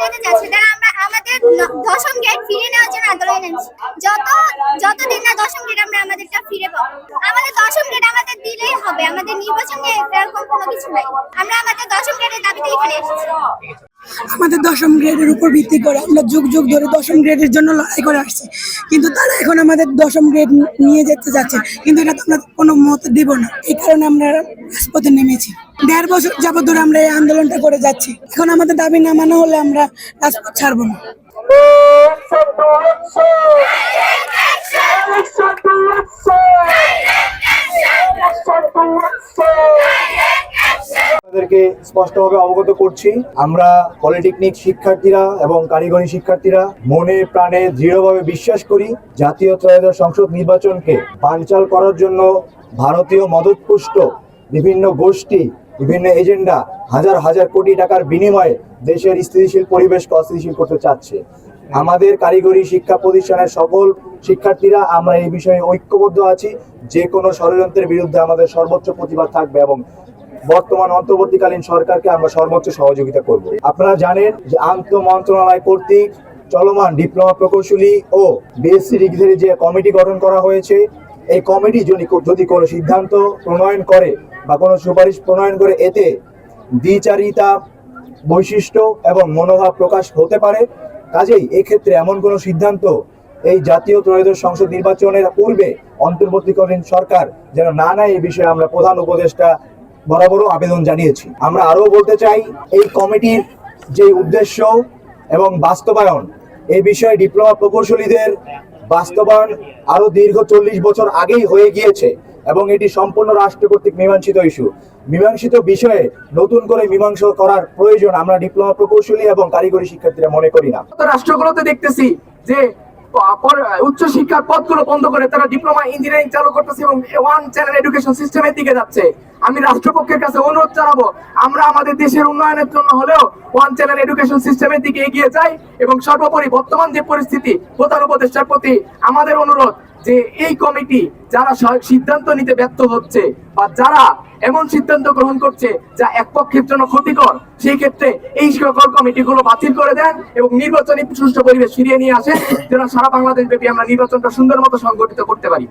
নিতে চাচ্ছে, তারা আমরা আমাদের দশম গ্রেড ফিরে নেওয়ার জন্য আন্দোলন নামছি। যতদিন না দশম গ্রেড আমরা আমাদেরটা ফিরে পাবো, আমাদের দশম গ্রেড আমাদের দিলেই হবে। আমাদের নির্বাচন নিয়ে এরকম কোনো কিছু নাই। আমরা আমাদের দশম গ্রেডের দাবিতে এখানে এসেছি। আমাদের দশম গ্রেডের উপর ভিত্তি করে আমরা যুগ যুগ ধরে দশম গ্রেডের জন্য লড়াই করে আসছি, কিন্তু তারা এখন আমাদের দশম গ্রেড নিয়ে যেতে যাচ্ছে, কিন্তু এটা তো আমরা কোনো মত দিব না। এই কারণে আমরা রাজপথে নেমেছি। 1.5 বছর যাবত ধরে আমরা এই আন্দোলনটা করে যাচ্ছি। এখন আমাদের দাবি না মানা হলে আমরা রাজপথ ছাড়বো না। আপনাদেরকে স্পষ্টভাবে অবগত করছি, আমরা পলিটেকনিক শিক্ষার্থীরা এবং কারিগরি শিক্ষার্থীরা মনে প্রাণে দৃঢ়ভাবে বিশ্বাস করি জাতীয় ত্রয়োদশ সংসদ নির্বাচনকে বানচাল করার জন্য ভারতীয় মদতপুষ্ট বিভিন্ন গোষ্ঠী, বিভিন্ন এজেন্ডা হাজার হাজার কোটি টাকার বিনিময়ে দেশের স্থিতিশীল পরিবেশকে অস্থিতিশীল করতে চাচ্ছে। আমাদের কারিগরি শিক্ষা প্রতিষ্ঠানের সকল শিক্ষার্থীরা আমরা এই বিষয়ে ঐক্যবদ্ধ আছি। যে কোনো ষড়যন্ত্রের বিরুদ্ধে আমাদের সর্বোচ্চ প্রতিবাদ থাকবে এবং বর্তমান অন্তর্বর্তীকালীন সরকারকে আমরা সর্বোচ্চ সহযোগিতা করব। আপনারা জানেন যে আন্তঃ মন্ত্রণালয় কর্তৃক চলমান ডিপ্লোমা প্রকৌশলী ও বিএসসি ডিগ্রিধারী যে কমিটি গঠন করা হয়েছে, এই কমিটি যদি কোনো সিদ্ধান্ত প্রণয়ন করে বা কোনো সুপারিশ প্রণয়ন করে, এতে দ্বিচারিতা বৈশিষ্ট্য এবং মনোভাব প্রকাশ হতে পারে। কাজেই এক্ষেত্রে এমন কোনো সিদ্ধান্ত এই জাতীয় ত্রয়োদশ সংসদ নির্বাচনের পূর্বে অন্তর্বর্তীকালীন সরকার যেন না নেয়, এই বিষয়ে আমরা প্রধান উপদেষ্টা বরাবরও আবেদন জানিয়েছি। আমরা আরও বলতে চাই, এই কমিটির যে উদ্দেশ্য এবং বাস্তবায়ন, এই বিষয়ে ডিপ্লোমা প্রকৌশলীদের বাস্তবায়ন আরো দীর্ঘ 40 বছর আগেই হয়ে গিয়েছে এবং এটি সম্পূর্ণ রাষ্ট্র কর্তৃক মীমাংসিত ইস্যু। মীমাংসিত বিষয়ে নতুন করে মীমাংসা করার প্রয়োজন আমরা ডিপ্লোমা প্রকৌশলী এবং কারিগরি শিক্ষার্থীরা মনে করি না। রাষ্ট্রগুলোতে দেখতেছি যে উচ্চ শিক্ষার পদগুলো বন্ধ করে তারা ডিপ্লোমা ইঞ্জিনিয়ারিং চালু করতেছে এবং ওয়ান চ্যানেল এডুকেশন সিস্টেমের দিকে যাচ্ছে। আমি রাষ্ট্রপক্ষের কাছে অনুরোধ জানাবো, আমরা আমাদের দেশের উন্নয়নের জন্য হলেও ওয়ান চ্যানেল এডুকেশন সিস্টেমের দিকে এগিয়ে যাই। এবং সর্বোপরি বর্তমান যে পরিস্থিতি, প্রধান উপদেষ্টার প্রতি আমাদের অনুরোধ যে এই কমিটি যারা সিদ্ধান্ত নিতে ব্যর্থ হচ্ছে বা যারা এমন সিদ্ধান্ত গ্রহণ করছে যা এক পক্ষের জন্য ক্ষতিকর, সেই ক্ষেত্রে এই সকল কমিটিগুলো বাতিল করে দেন এবং নির্বাচনী সুষ্ঠু পরিবেশ ফিরিয়ে নিয়ে আসেন, যেন সারা বাংলাদেশ ব্যাপী আমরা নির্বাচনটা সুন্দর মতো সংগঠিত করতে পারি।